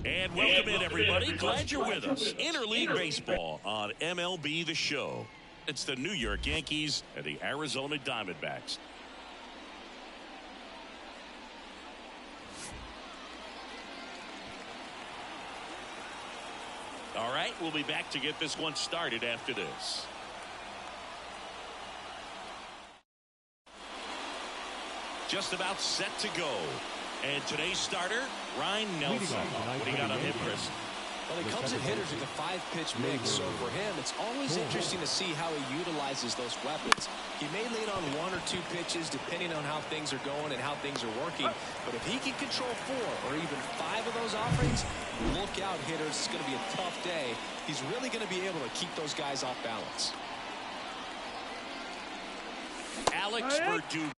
And welcome in, everybody. Glad you're with us. Interleague Baseball on MLB The Show. It's the New York Yankees and the Arizona Diamondbacks. All right, we'll be back to get this one started after this. Just about set to go. And today's starter, Ryan Nelson. What do you got on him, Chris? Well, he comes at hitters with a 5-pitch mix, so for him, it's always interesting to see how he utilizes those weapons. He may lean on 1 or 2 pitches, depending on how things are going and how things are working. But if he can control 4 or even 5 of those offerings, look out, hitters. It's going to be a tough day. He's really going to be able to keep those guys off balance. Alex Verdugo.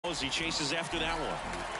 As he chases after that one.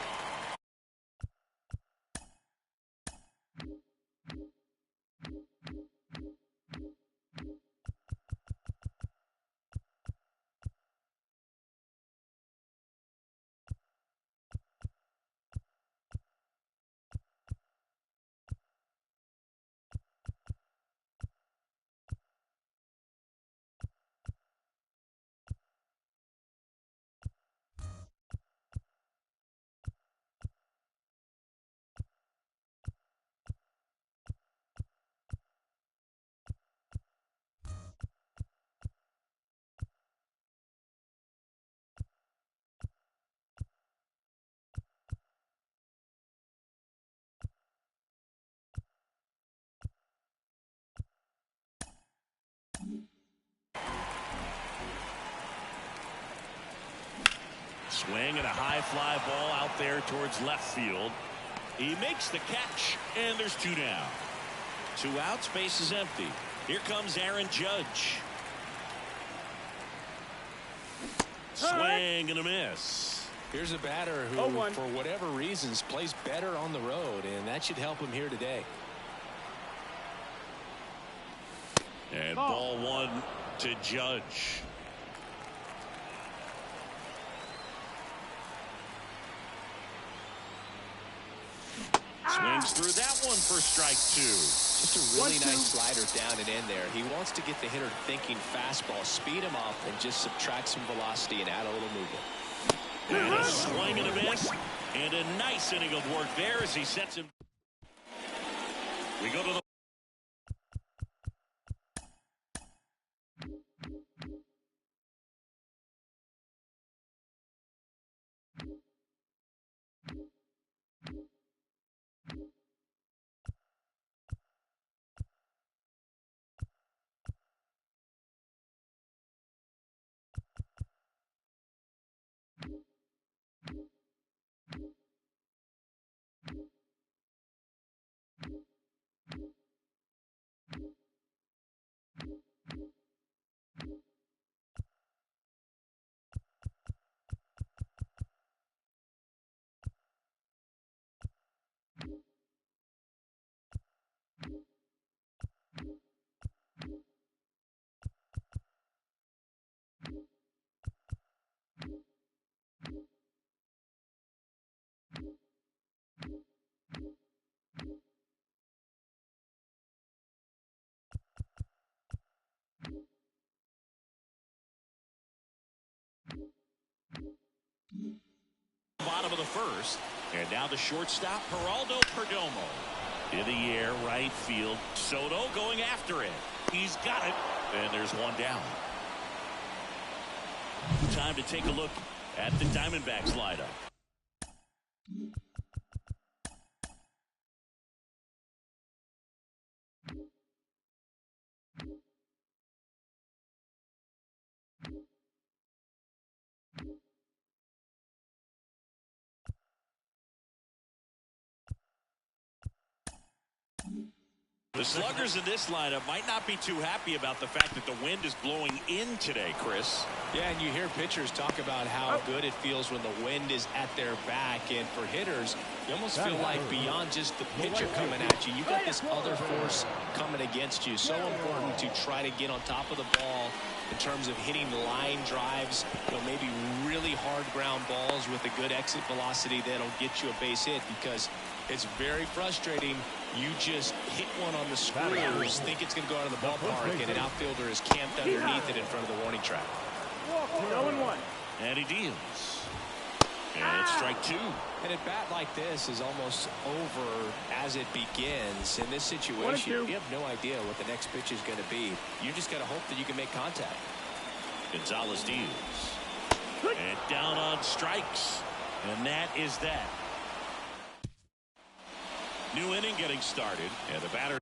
Swing and a high fly ball out there towards left field. He makes the catch, and there's 2 down. 2 outs, base is empty. Here comes Aaron Judge. Swing and a miss. Here's a batter who, for whatever reasons, plays better on the road, and that should help him here today. And ball 1 to Judge. Swings through that one for strike 2. Just a really nice slider down and in there. He wants to get the hitter thinking fastball, speed him up, and just subtract some velocity and add a little movement. And a swing and a miss. And a nice inning of work there as he sets him. We go to the Bottom of the first. And now the shortstop, Geraldo Perdomo. In the air, right field. Soto going after it. He's got it. And there's one down. Time to take a look at the Diamondbacks lineup. The sluggers in this lineup might not be too happy about the fact that the wind is blowing in today, Chris. Yeah, and you hear pitchers talk about how good it feels when the wind is at their back. And for hitters, you almost feel like beyond just the pitcher coming at you, you got this other force coming against you. So important to try to get on top of the ball in terms of hitting line drives, maybe really hard ground balls with a good exit velocity that'll get you a base hit, because it's very frustrating. You just hit one on the screws, think it's going to go out of the ballpark, and an outfielder is camped underneath it in front of the warning track. 0-1. And he deals. And it's strike two. And at bat like this is almost over as it begins. In this situation, you have no idea what the next pitch is going to be. You just got to hope that you can make contact. Gonzalez deals. And down on strikes. And that is that. New inning getting started. And the batter.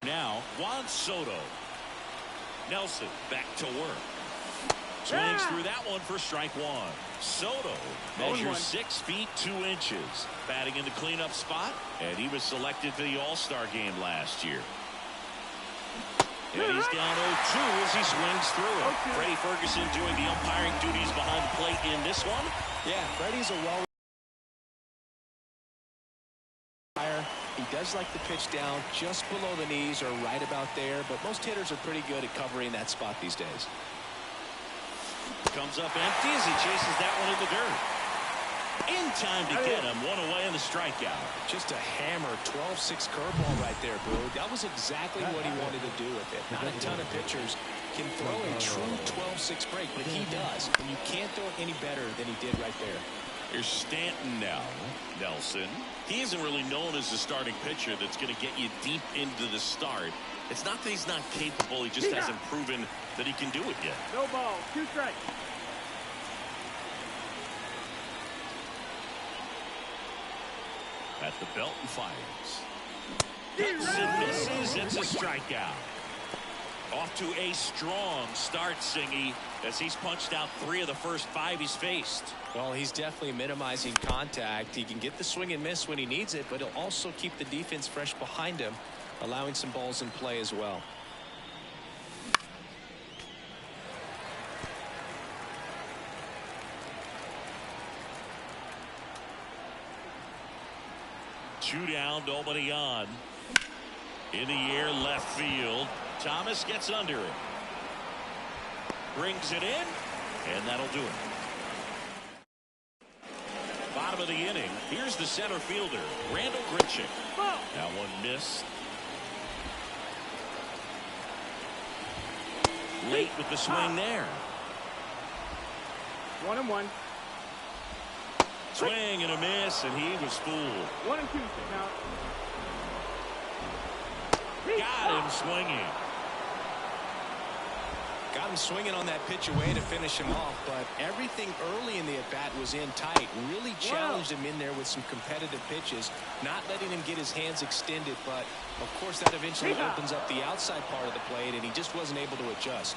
Now, Juan Soto. Nelson back to work. Swings through that one for strike one. Soto measures 6 feet 2 inches. Batting in the cleanup spot, and he was selected for the All-Star game last year. And he's down 0-2 as he swings through it. Freddie Ferguson doing the umpiring duties behind the plate in this one. Yeah, Freddie's a well. He does like the pitch down just below the knees or right about there, but most hitters are pretty good at covering that spot these days. Comes up empty as he chases that one in the dirt. In time to get him. One away in the strikeout. Just a hammer 12-6 curveball right there, Boo. That was exactly what he wanted to do with it. Not a ton of pitchers can throw a true 12-6 break, but he does. And you can't throw it any better than he did right there. Here's Stanton now. Nelson. He isn't really known as the starting pitcher that's going to get you deep into the start. It's not that he's not capable. He just hasn't proven that he can do it yet. No ball. 2 strikes. At the belt and fires. Cuts and misses. It's a strikeout. Off to a strong start, Singy, as he's punched out 3 of the first 5 he's faced. Well, he's definitely minimizing contact. He can get the swing and miss when he needs it, but he'll also keep the defense fresh behind him, allowing some balls in play as well. Two down, nobody on. In the air, left field. Thomas gets under it. Brings it in, and that'll do it. Bottom of the inning. Here's the center fielder, Randall Grichuk. That one missed. Late with the swing there. 1-1. Swing and a miss, and he was fooled. 1-2 now. Got him swinging. Got him swinging on that pitch away to finish him off, but everything early in the at-bat was in tight. Really challenged him in there with some competitive pitches, not letting him get his hands extended, but of course that eventually opens up the outside part of the plate, and he just wasn't able to adjust.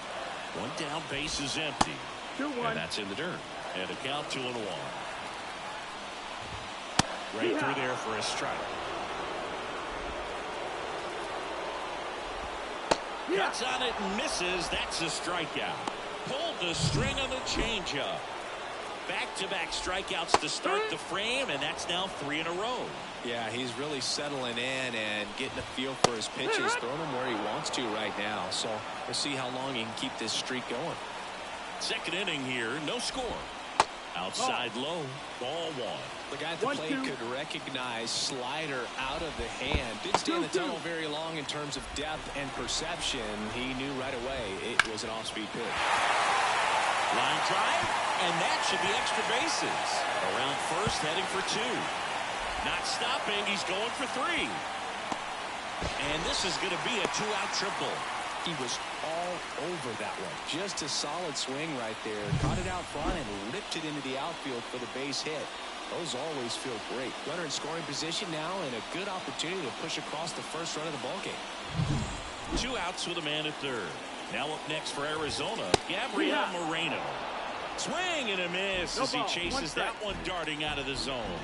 One down, base is empty. 2-1. And that's in the dirt. And a count 2-1. Right through there for a strike. Cuts on it and misses. That's a strikeout. Pulled the string on the changeup. Back-to-back strikeouts to start the frame, and that's now 3 in a row. Yeah, he's really settling in and getting a feel for his pitches, throwing them where he wants to right now. So we'll see how long he can keep this streak going. Second inning here, no score. Outside low, ball 1. The guy at the plate could recognize slider out of the hand. Didn't stay in the tunnel very long in terms of depth and perception. He knew right away it was an off-speed pitch. Line drive, and that should be extra bases. Around first, heading for 2. Not stopping, he's going for 3. And this is going to be a 2-out triple. He was all over that one. Just a solid swing right there. Caught it out front and ripped it into the outfield for the base hit. Those always feel great. Runner in scoring position now, and a good opportunity to push across the first run of the ballgame. 2 outs with a man at third. Now up next for Arizona, Gabriel Moreno. Swing and a miss as he chases that one darting out of the zone.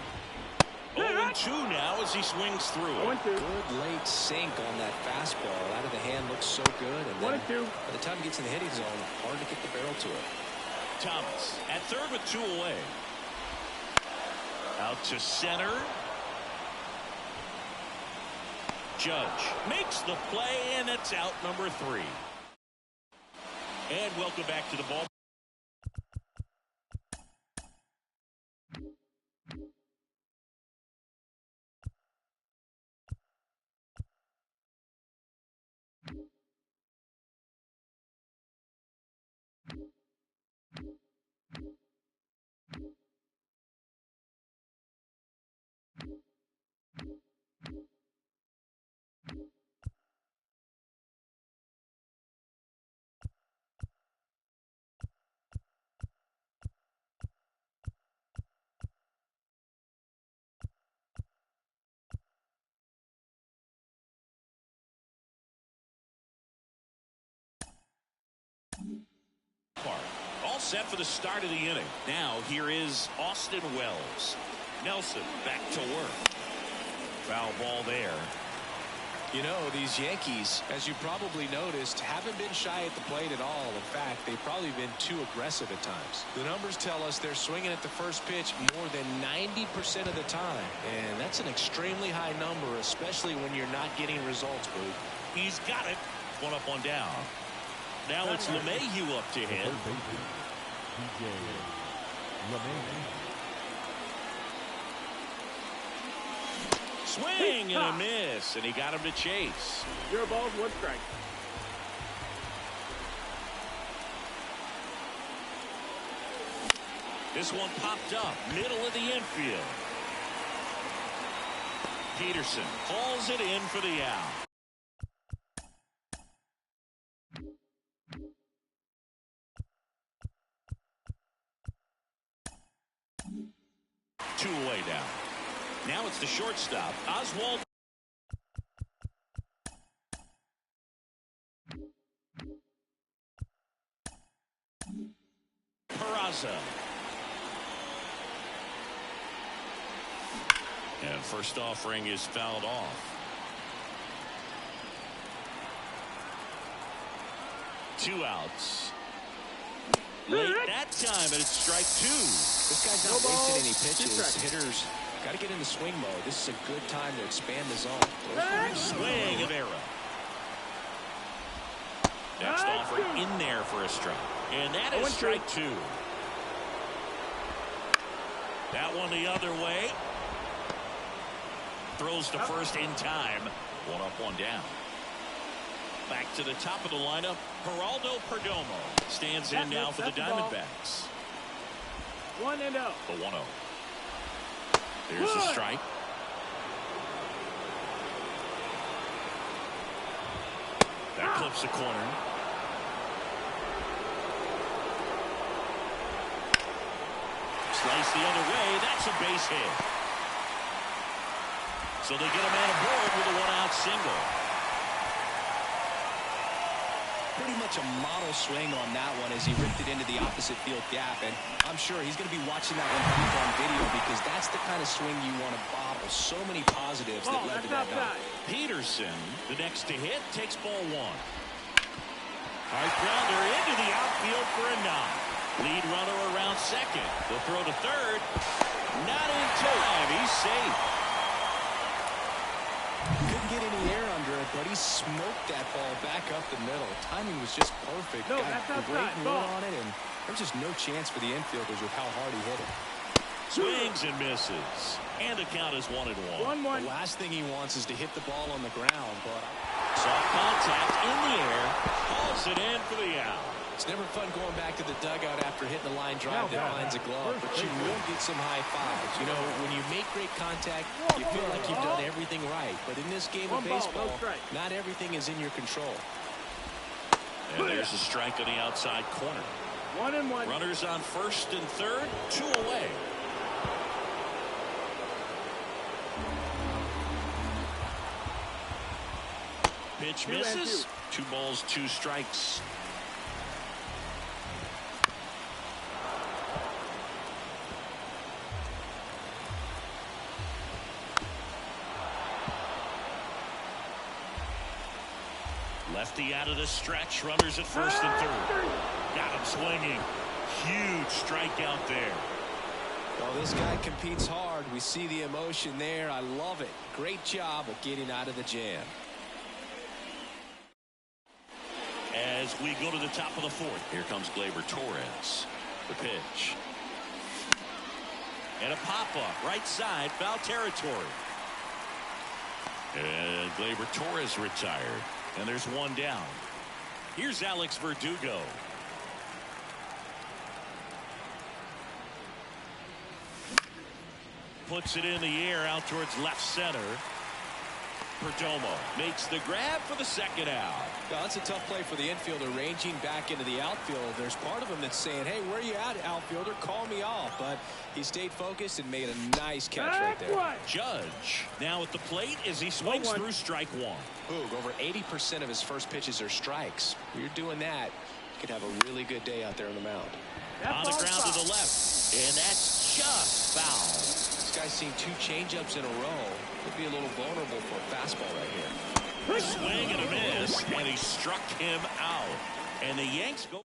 0-2 now as he swings through. Good late sink on that fastball. Out of the hand looks so good. And then by the time he gets in the hitting zone, hard to get the barrel to it. Thomas at third with 2 away. Out to center. Judge makes the play, and it's out number 3. And welcome back to the ball. All set for the start of the inning. Now here is Austin Wells. Nelson back to work. Foul ball there. You know, these Yankees, as you probably noticed, haven't been shy at the plate at all. In fact, they've probably been too aggressive at times. The numbers tell us they're swinging at the first pitch more than 90% of the time. And that's an extremely high number, especially when you're not getting results, Booth. He's got it. 1 up, 1 down. Now it's LeMahieu up to hit. Swing and a miss, and he got him to chase. 0 balls, 1 strike. This one popped up, middle of the infield. Peterson hauls it in for the out. Two away now. Now it's the shortstop, Oswald. Peraza. And first offering is fouled off. 2 outs. Late that time, and it's strike 2. This guy's not wasting any pitches. Hitters got to get into swing mode. This is a good time to expand the zone. Swing of arrow. Next offer in there for a strike. And that is strike 2. That one the other way. Throws to first in time. 1 up, 1 down. Back to the top of the lineup, Geraldo Perdomo stands in now for the Diamondbacks. 1-0. The 1-0. There's the strike. That clips the corner. Slice the other way. That's a base hit. So they get a man aboard with a 1-out single. Pretty much a model swing on that one as he ripped it into the opposite field gap, and I'm sure he's going to be watching that one deep on video because that's the kind of swing you want to bobble. So many positives that led to that knock. Peterson, the next to hit, takes ball 1. Hard grounder into the outfield for a knock. Lead runner around second. The throw to third. Not in time. He's safe. Couldn't get any air under it, but he smoked that ball back up the middle. Timing was just perfect. No, Got that's a great outside. run on it, and there's just no chance for the infielders with how hard he hit it. Swings and misses. And the count is 1-1. 1-1. The last thing he wants is to hit the ball on the ground, but Soft contact in the air. Calls it in for the out. it's never fun going back to the dugout after hitting a line drive that finds a glove, but you will get some high fives. You know, when you make great contact, you feel like you've done everything right. But in this game of baseball, not everything is in your control. And there's a strike on the outside corner. 1-1. Runners on first and third, 2 away. Pitch misses. 2 balls, 2 strikes. Lefty out of the stretch. Runners at first and third. Got him swinging. Huge strikeout there. Well, this guy competes hard. We see the emotion there. I love it. Great job of getting out of the jam. As we go to the top of the fourth, here comes Gleyber Torres. The pitch. And a pop-up, right side, foul territory. And Gleyber Torres retired. And there's 1 down. Here's Alex Verdugo. Puts it in the air out towards left center. Perdomo makes the grab for the second out. Now, that's a tough play for the infielder, ranging back into the outfield. There's part of him that's saying, hey, where you at, outfielder? Call me off. But he stayed focused and made a nice catch right there. Judge now at the plate as he swings through strike 1. Boog, over 80% of his first pitches are strikes. When you're doing that, you could have a really good day out there on the mound. On the ground to the left, and that's just foul. This guy's seen 2 changeups in a row. Could be a little vulnerable for a fastball right here. Swing and a miss, and he struck him out. And the Yanks go.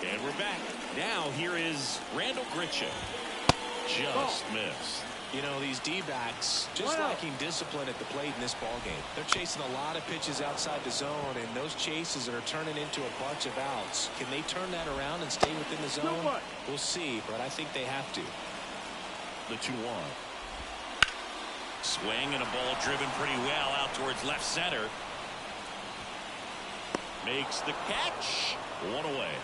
And we're back. Now here is Randall Grichuk. Just missed. You know, these D-backs just lacking discipline at the plate in this ballgame. They're chasing a lot of pitches outside the zone, and those chases are turning into a bunch of outs. Can they turn that around and stay within the zone? We'll see, but I think they have to. The 2-1. Swing and a ball driven pretty well out towards left center. Makes the catch. 1 away.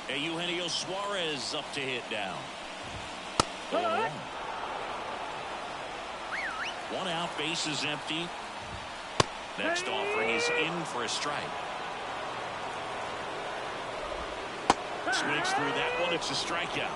And Eugenio Suarez up to hit down. 1 out, bases empty. Next offering is in for a strike. Swings through that one. It's a strikeout.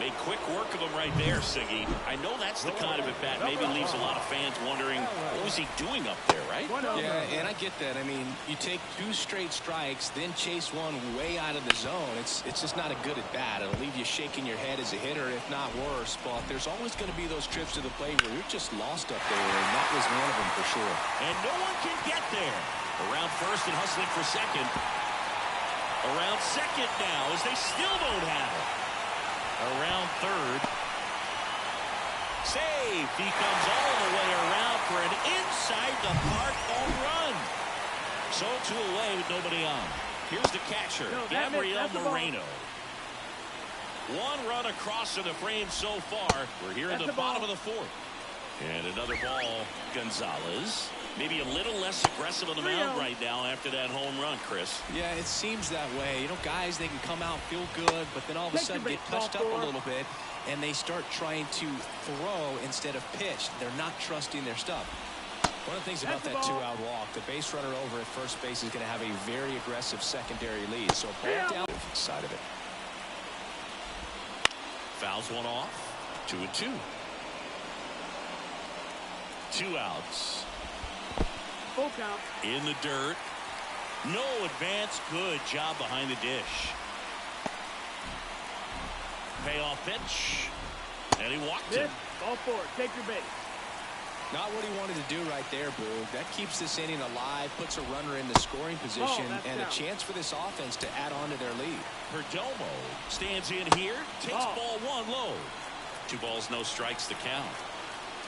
Made quick work of him right there, Siggy. I know that's the kind of at bat maybe leaves a lot of fans wondering what was he doing up there, right? Yeah, and I get that. I mean, you take 2 straight strikes, then chase one way out of the zone. It's just not a good at bat. It'll leave you shaking your head as a hitter, if not worse. But there's always going to be those trips to the plate where you're just lost up there, and that was one of them for sure. And no one can get there. Around first and hustling for second. Around second now as they still don't have it. Around third. Save. He comes all the way around for an inside the park home run. So 2 away with nobody on. Here's the catcher, Gabriel Moreno. 1 run across to the frame so far. We're here in the bottom of the 4th. And another ball, Gonzalez. Maybe a little less aggressive on the mound right now after that home run, Chris. Yeah, it seems that way. You know, guys, they can come out, feel good, but then all of a sudden get touched up a little bit, and they start trying to throw instead of pitch. They're not trusting their stuff. One of the things about that 2-out walk, the base runner over at first base is going to have a very aggressive secondary lead. So ball down side of it. Fouls one off. 2-2. 2 outs. Full count. In the dirt. No advance. Good job behind the dish. Payoff pitch. And he walked it. Ball 4. Take your base. Not what he wanted to do right there, Boog. That keeps this inning alive, puts a runner in the scoring position, and a chance for this offense to add on to their lead. Perdomo stands in here, takes ball one low. 2 balls, no strikes to count.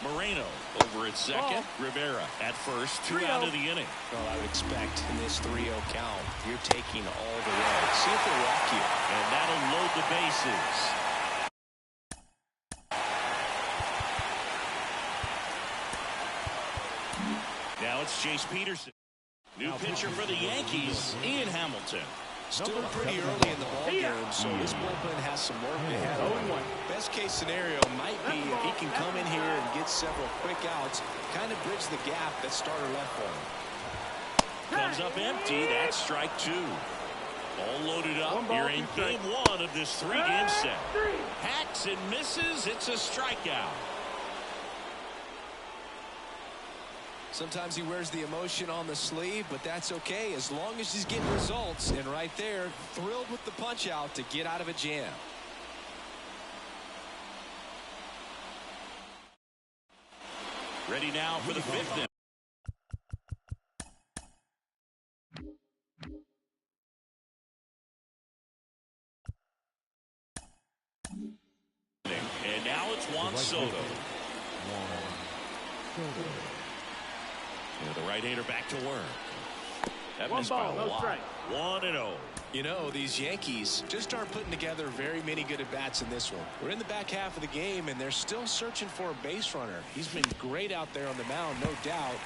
Moreno over at second. Rivera at first. 2 out of the inning. Well, I would expect in this 3-0 count, you're taking all the way. See if they walk you. And that'll load the bases. Now it's Chase Peterson. New pitcher for the Yankees, Ian Hamilton. Still pretty early in the ball game, so this bullpen has some work ahead of him. Best case scenario might be if he can come in here and get several quick outs, kind of bridge the gap that starter left for him. Comes up empty. That's strike 2. All loaded up here in game 1 of this 3-game set. Hacks and misses. It's a strikeout. Sometimes he wears the emotion on the sleeve, but that's okay as long as he's getting results. And right there, thrilled with the punch out to get out of a jam. Ready now for the 5th inning. And now it's Juan Soto. And the right-hander back to work. That missed by a lot. 1-0. You know, these Yankees just aren't putting together very many good at-bats in this one. We're in the back half of the game, and they're still searching for a base runner. He's been great out there on the mound, no doubt.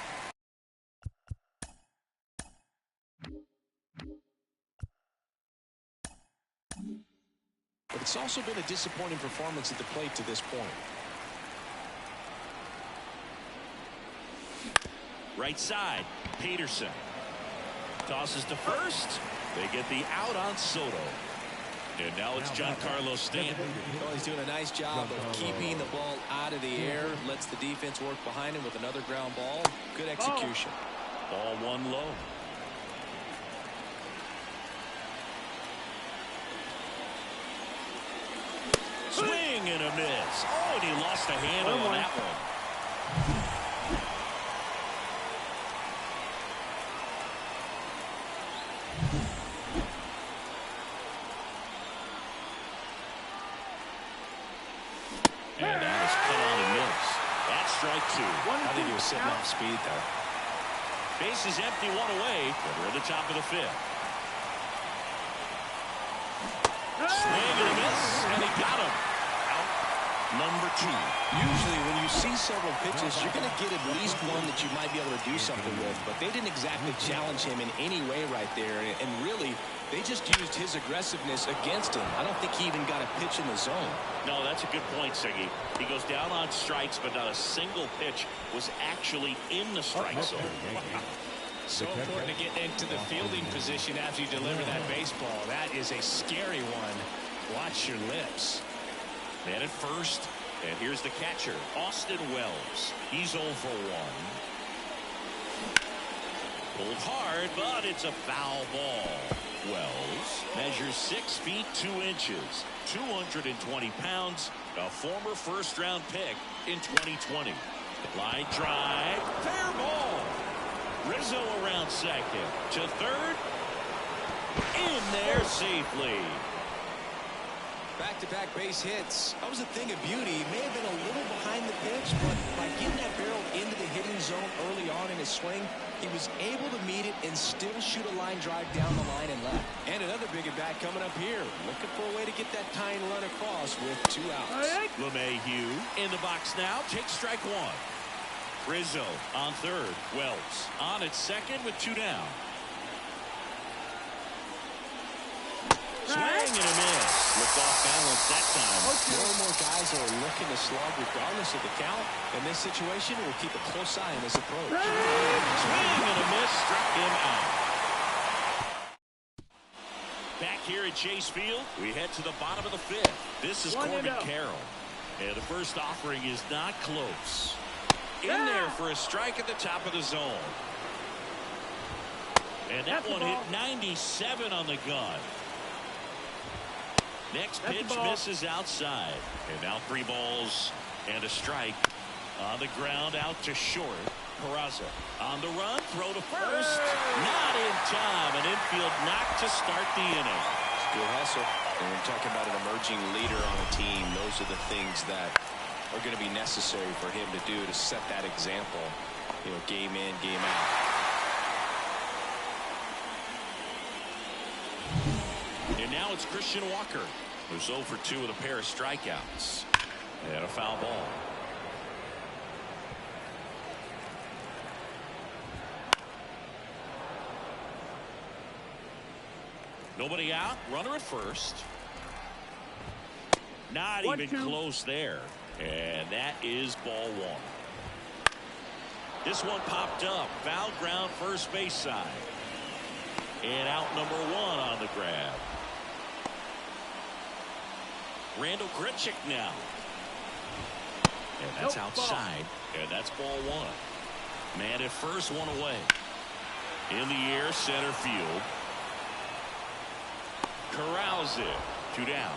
But it's also been a disappointing performance at the plate to this point. Right side, Peterson. Tosses to first. They get the out on Soto. And now it's Giancarlo Stanton. Well, he's doing a nice job of keeping the ball out of the air. Lets the defense work behind him with another ground ball. Good execution. Ball 1 low. Swing and a miss. Oh, and he lost a handle on that one. And that is cut on and miss. That's strike 2. I think he was sitting off speed there. Base is empty, 1 away. But we're at the top of the 5th. Swing and a miss, and he got him. Out number 2. Usually when you see several pitches, you're going to get at least one that you might be able to do something with. But they didn't exactly challenge him in any way right there. And really, they just used his aggressiveness against him. I don't think he even got a pitch in the zone. No, that's a good point, Siggy. He goes down on strikes, but not a single pitch was actually in the strike zone. So important to get into the fielding position after you deliver that baseball. That is a scary one. Watch your lips. Man at first, and here's the catcher, Austin Wells. He's 0 for 1. Pulled hard, but it's a foul ball. Wells measures 6 feet 2 inches, 220 pounds, a former first-round pick in 2020. Line drive, fair ball. Rizzo around second, to third, in there safely. Back-to-back base hits. That was a thing of beauty. He may have been a little behind the pitch, but by getting that barrel into the hitting zone early on in his swing, he was able to meet it and still shoot a line drive down the line and left. And another big at-bat coming up here. Looking for a way to get that tying run across with 2 outs. LeMahieu in the box now. Takes strike 1. Rizzo on third. Wells on at second with 2 down. Swing and a miss. Looked off balance that time. More and more guys are looking to slug regardless of the count. In this situation, we'll keep a close eye on his approach. Swing and a miss. Struck him out. Back here at Chase Field, we head to the bottom of the 5th. This is Corbin Carroll. And the first offering is not close. In there for a strike at the top of the zone. And that one hit 97 on the gun. Next pitch misses outside. And now 3 balls and a strike. On the ground, out to short. Peraza on the run, throw to first. Not in time. An infield knock to start the inning. Good hustle. And when you're talking about an emerging leader on a team, those are the things that are going to be necessary for him to do to set that example, you know, game in, game out. And now it's Christian Walker, who's 0 for 2 with a pair of strikeouts and a foul ball. Nobody out, runner at first. Not even close there. And that is ball 1. This one popped up. Foul ground, first base side. And out number 1 on the grab. Randall Grichuk now. And that's outside. And that's ball 1. Man at first, 1 away. In the air, center field. Corrals it. 2 down.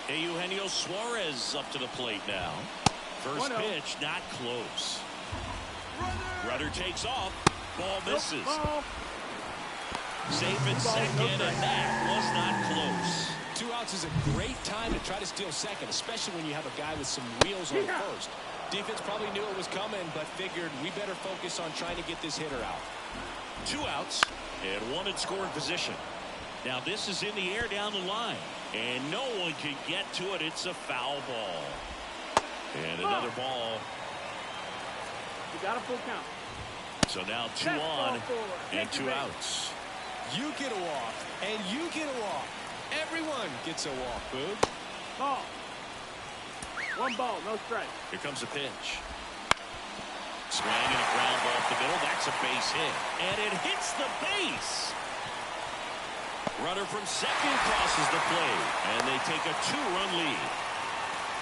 Eugenio Suarez up to the plate now. First pitch, not close. Rudder takes off. Ball misses. Safe at second, and that was not close. 2 outs is a great time to try to steal second, especially when you have a guy with some wheels on first. Defense probably knew it was coming, but figured we better focus on trying to get this hitter out. 2 outs and 1 in scoring position. Now this is in the air down the line, and no one can get to it. It's a foul ball. And another ball. You got a full count. So now 2 on and 2 outs. You get a walk, and you get a walk. Everyone gets a walk, Boog. Ball. 1 ball, no strike. Here comes the pitch. Swing and a ground ball off the middle. That's a base hit. And it hits the base. Runner from second crosses the plate. And they take a 2-run lead.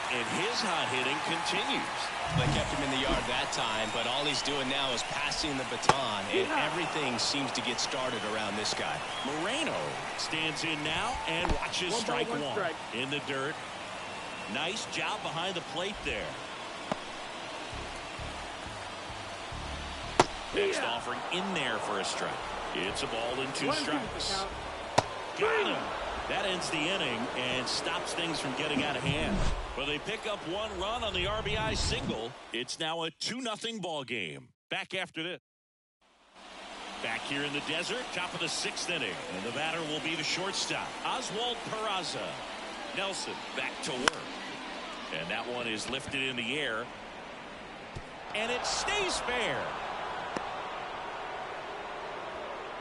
And his hot hitting continues. They kept him in the yard that time, but all he's doing now is passing the baton, and everything seems to get started around this guy. Moreno stands in now and watches strike 1. In the dirt. Nice job behind the plate there. Next offering in there for a strike. It's a ball and 2 strikes. Got him. That ends the inning and stops things from getting out of hand. Well, they pick up 1 run on the RBI single. It's now a 2-0 ball game. Back after this. Back here in the desert, top of the 6th inning. And the batter will be the shortstop, Oswald Peraza. Nelson back to work. And that one is lifted in the air. And it stays fair.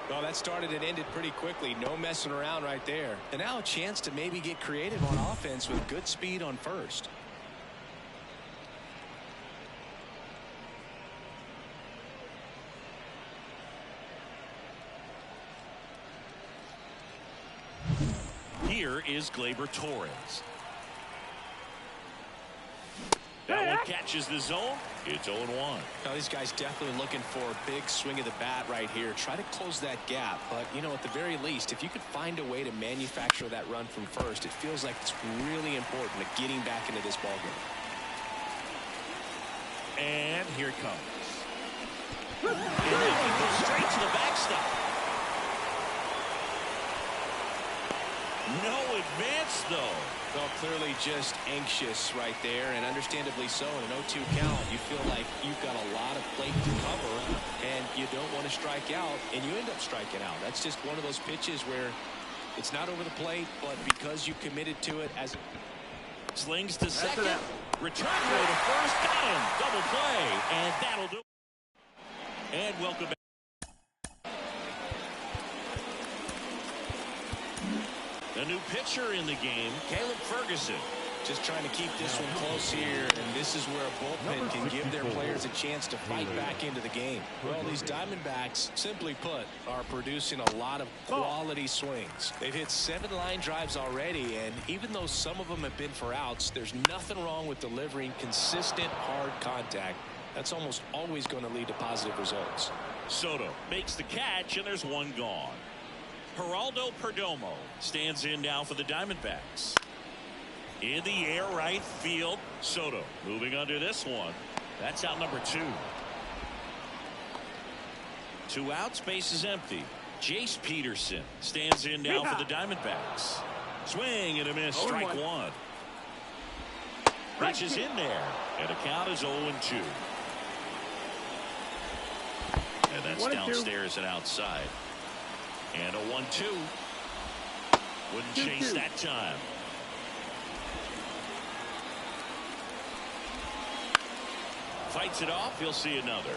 Well, that started and ended pretty quickly. No messing around right there. And now a chance to maybe get creative on offense with good speed on first. Here is Gleyber Torres. That one catches the zone. It's 0-1. Now, these guys definitely looking for a big swing of the bat right here. Try to close that gap. But, you know, at the very least, if you could find a way to manufacture that run from first, it feels like it's really important to getting back into this ballgame. And here it comes. And then he goes straight to the backstop. No advance, though. Well, clearly just anxious right there, and understandably so. In an 0-2 count, you feel like you've got a lot of plate to cover, and you don't want to strike out, and you end up striking out. That's just one of those pitches where it's not over the plate, but because you committed to it as slings to second, return throw to first, got him, double play, and that'll do it. And welcome back. The new pitcher in the game, Caleb Ferguson. Just trying to keep this one close here, and this is where a bullpen can give their players a chance to fight back into the game. Well, these Diamondbacks, simply put, are producing a lot of quality swings. They've hit 7 line drives already, and even though some of them have been for outs, there's nothing wrong with delivering consistent, hard contact. That's almost always going to lead to positive results. Soto makes the catch, and there's 1 gone. Geraldo Perdomo stands in now for the Diamondbacks. In the air, right field. Soto moving under this one. That's out number 2. 2 outs, base is empty. Jace Peterson stands in now for the Diamondbacks. Swing and a miss, strike 1. Pitch is in there, and the count is 0-2. And that's downstairs and outside. And a 1-2. Wouldn't chase that time. Fights it off. He'll see another.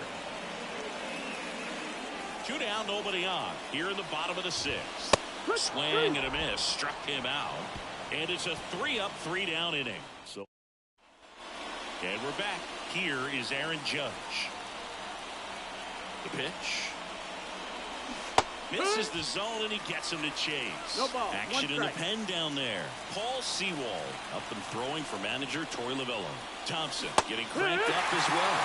2 down, nobody on. Here in the bottom of the 6th. Swing and a miss. Struck him out. And it's a 3-up, 3-down inning. And we're back. Here is Aaron Judge. The pitch. Misses the zone, and he gets him to chase. No ball. Action in the pen down there. Paul Sewald up and throwing for manager Torey Lovullo. Thompson getting cranked up as well.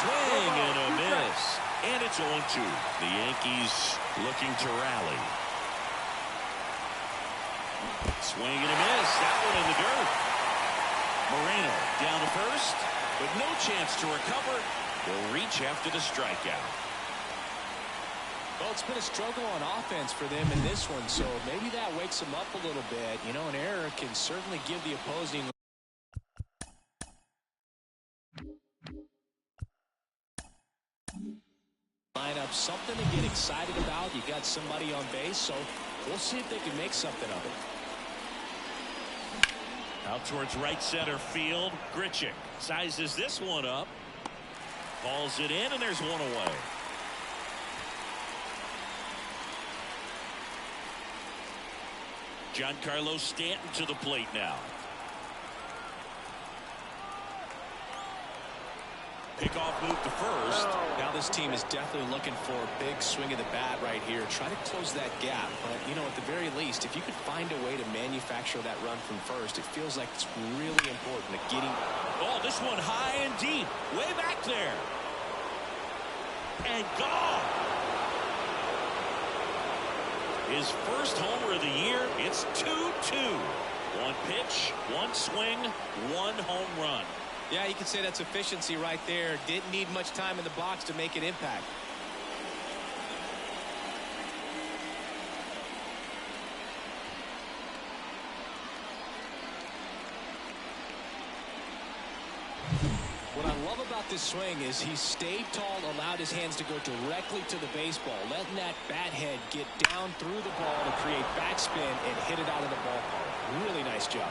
Swing and a miss. And it's 0-2. The Yankees looking to rally. Swing and a miss. That one in the dirt. Moreno down to first, but no chance to recover. They'll reach after the strikeout. Well, it's been a struggle on offense for them in this one, so maybe that wakes them up a little bit. You know, an error can certainly give the opposing lineup something to get excited about. You got somebody on base, so we'll see if they can make something of it. Out towards right center field. Grichuk sizes this one up. Calls it in, and there's one away. Giancarlo Stanton to the plate now. Pickoff move to first. Now this team is definitely looking for a big swing of the bat right here. Try to close that gap. But, you know, at the very least, if you could find a way to manufacture that run from first, it feels like it's really important at getting. Oh, this one high and deep. Way back there. And gone. His first homer of the year. It's 2-2. One pitch, one swing, one home run. Yeah, you could say that's efficiency right there. Didn't need much time in the box to make an impact. What I love about this swing is he stayed tall, allowed his hands to go directly to the baseball, letting that bat head get down through the ball to create backspin and hit it out of the ballpark. Really nice job.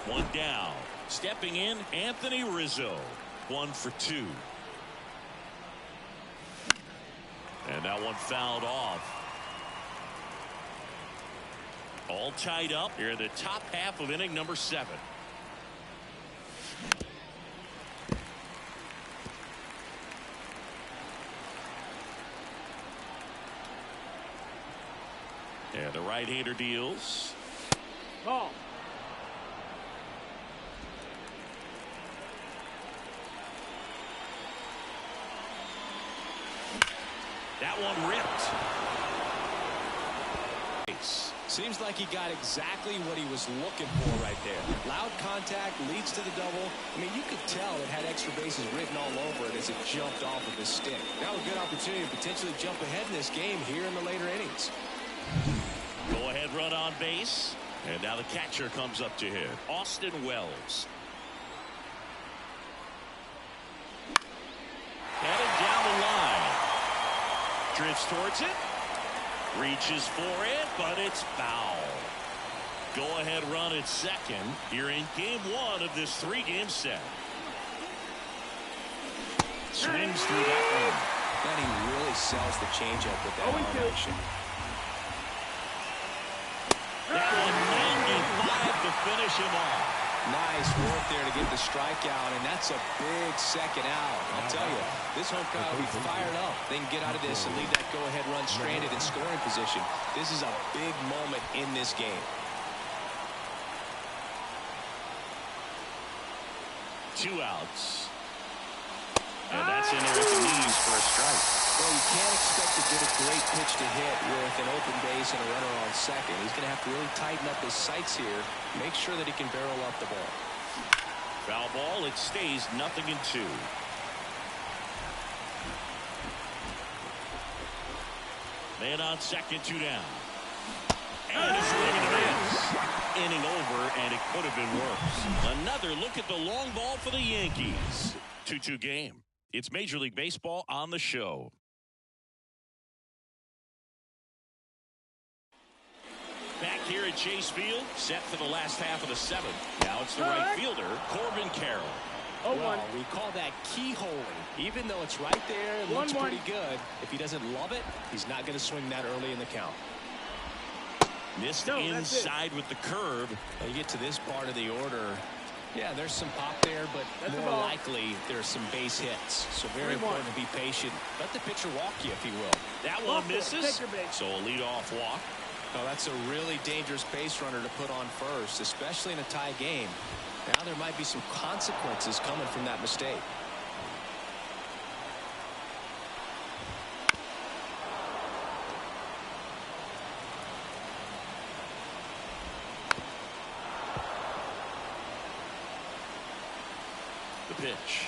One down. Stepping in, Anthony Rizzo. 1 for 2. And that one fouled off. All tied up here in the top half of inning number 7. And the right-hander deals. Ball. That one ripped. Seems like he got exactly what he was looking for right there. Loud contact leads to the double. I mean, you could tell it had extra bases written all over it as it jumped off of his stick. Now a good opportunity to potentially jump ahead in this game here in the later innings. Go ahead run on base. And now the catcher comes up to hit. Austin Wells. Headed down the line. Drifts towards it. Reaches for it, but it's foul. Go ahead run at second here in game 1 of this 3-game set. Swings through that one. And he really sells the changeup with that arm action. That one 95 to finish him off. Nice work there to get the strikeout, and that's a big second out. I'll tell you, this home crowd will be fired up. They can get out of this and leave that go-ahead run stranded in scoring position. This is a big moment in this game. 2 outs. And that's Gets in there with the knees for a strike. Well, you can't expect to get a great pitch to hit with an open base and a runner on second. He's going to have to really tighten up his sights here, make sure that he can barrel up the ball. Foul ball. It stays 0-2. Man on second, 2 down. And a swing and a miss. Inning over, and it could have been worse. Another look at the long ball for the Yankees. 2-2 game. It's Major League Baseball on the show. Back here at Chase Field, set for the last half of the 7th. Now it's the right fielder, Corbin Carroll. Well, we call that keyholing. Even though it's right there, it looks pretty good. If he doesn't love it, he's not going to swing that early in the count. Missed inside with the curve. Now you get to this part of the order. Yeah, there's some pop there, but more likely there's some base hits. So very important to be patient. Let the pitcher walk you, if he will. That one misses. So a leadoff walk. Oh, that's a really dangerous base runner to put on first, especially in a tie game. Now there might be some consequences coming from that mistake. The pitch.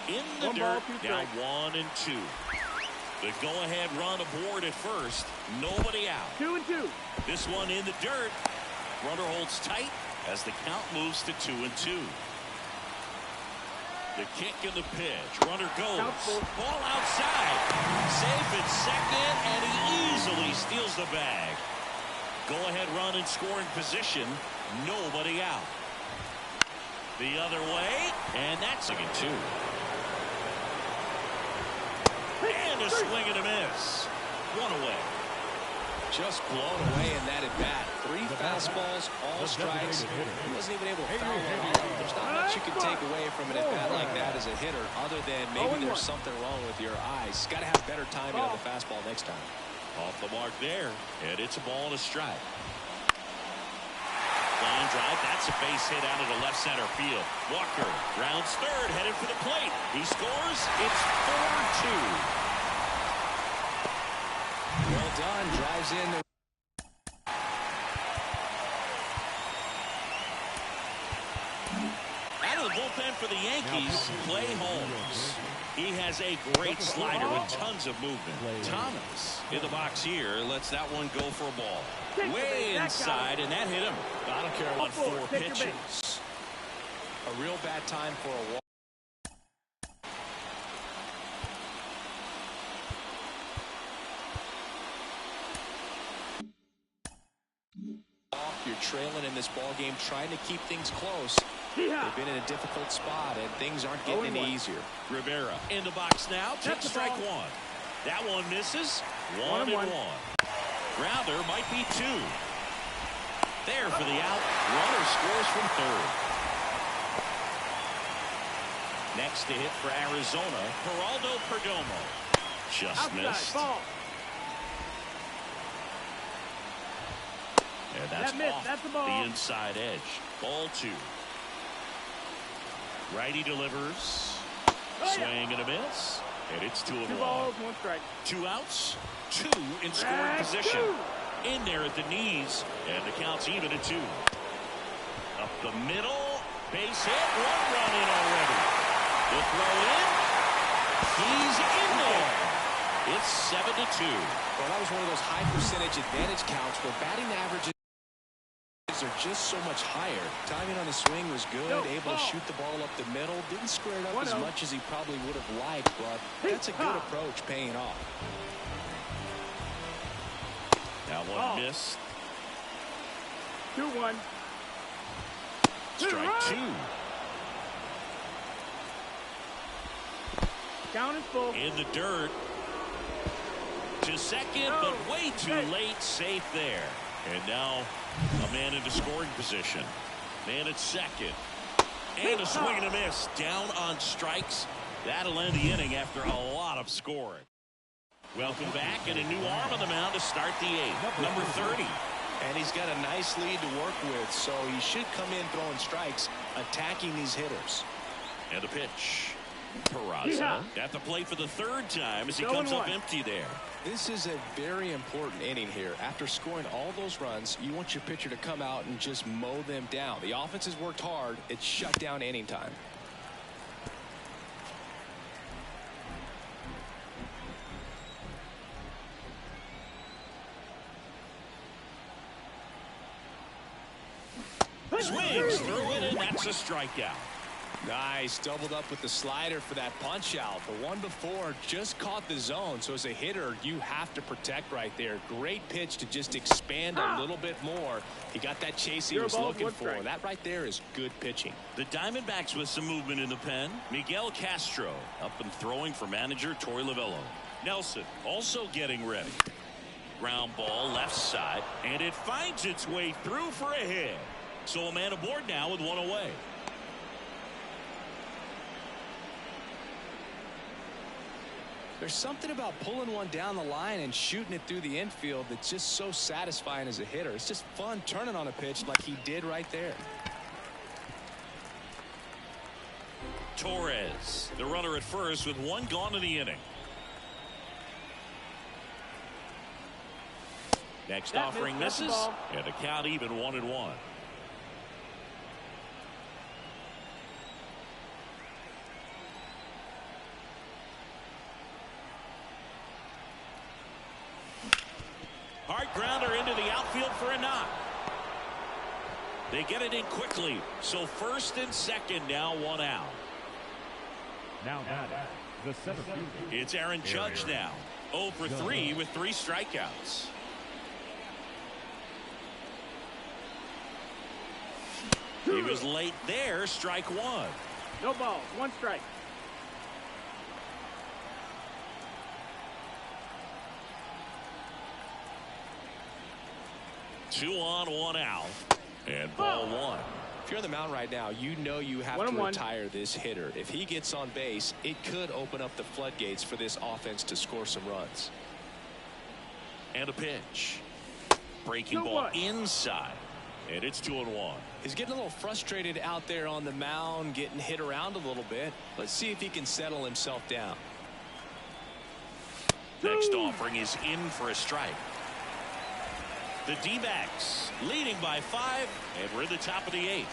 In the dirt, down 1-2. The go-ahead run aboard at first. Nobody out. 2-2. This one in the dirt. Runner holds tight as the count moves to 2-2. The kick and the pitch. Runner goes. Ball outside. Safe at second, and he easily steals the bag. Go-ahead run in scoring position. Nobody out. The other way, and that's a 2. And a swing and a miss. 1 away. Just blown away in that at bat. 3 fastballs, all strikes. He wasn't even able to foul one off. There's not much you can take away from an at bat like that as a hitter, other than maybe there's something wrong with your eyes. Got to have better timing on the fastball next time. Off the mark there, and it's a ball and a strike. Line drive, that's a base hit out of the left center field. Walker rounds third, headed for the plate. He scores. It's 4-2. Well done. Drives in. Out of the bullpen for the Yankees, Clay Holmes. He has a great slider with tons of movement. Thomas in the box here lets that one go for a ball. Way inside, and that hit him. I don't care on 4 pitches. A real bad time for a walk. You're trailing in this ball game, trying to keep things close. They've been in a difficult spot, and things aren't getting any easier. Rivera in the box now. Takes strike 1. That one misses. 1-1. Rounder might be 2. There for the out. Runner scores from third. Next to hit for Arizona, Geraldo Perdomo. Just missed. And that's off the inside edge. Ball 2. Righty delivers. Swing and a miss. And it's 2 of 1. 1 strike. 2 outs. 2 in scoring position. In there at the knees. And the count's even at 2. Up the middle. Base hit. 1 run in already. The throw in. He's in there. It's 7-2. Well, that was one of those high percentage advantage counts where batting averages are just so much higher. Timing on the swing was good, able to shoot the ball up the middle. Didn't square it up as much as he probably would have liked, but that's a good approach, paying off. That one missed. 2-1. Strike 2. Count is full. In the dirt. To second, but way too late. Safe there. And now a man into scoring position. Man at second. And a swing and a miss. Down on strikes. That'll end the inning after a lot of scoring. Welcome back, and a new arm on the mound to start the 8th. Number 30. And he's got a nice lead to work with, so he should come in throwing strikes, attacking these hitters. And the pitch. Peraza at the plate for the third time as he comes up empty there. This is a very important inning here. After scoring all those runs, you want your pitcher to come out and just mow them down. The offense has worked hard. It's shut down inning time. Swings through it, and that's a strikeout. Nice. Doubled up with the slider for that punch out. The one before just caught the zone. So as a hitter, you have to protect right there. Great pitch to just expand a little bit more. He got that chase he was looking for. That right there is good pitching. The Diamondbacks with some movement in the pen. Miguel Castro up and throwing for manager Torey Lovullo. Nelson also getting ready. Ground ball left side, and it finds its way through for a hit. So a man aboard now with one away. There's something about pulling one down the line and shooting it through the infield that's just so satisfying as a hitter. It's just fun turning on a pitch like he did right there. Torres, the runner at first with one gone in the inning. Next offering misses, and the count even 1-1. Hard grounder into the outfield for a knock. They get it in quickly. So first and second now, one out. Now the center fielder. It's Aaron Judge now. 0 for 3 with 3 strikeouts. He was late there. Strike one. No ball. 1 strike. Two on, one out, and ball one. If you're on the mound right now, you know you have to retire this hitter. If he gets on base, it could open up the floodgates for this offense to score some runs. And a pitch. Breaking ball inside, and it's 2-1. He's getting a little frustrated out there on the mound, getting hit around a little bit. Let's see if he can settle himself down. Next offering is in for a strike. The D-backs leading by 5, and we're in the top of the 8th.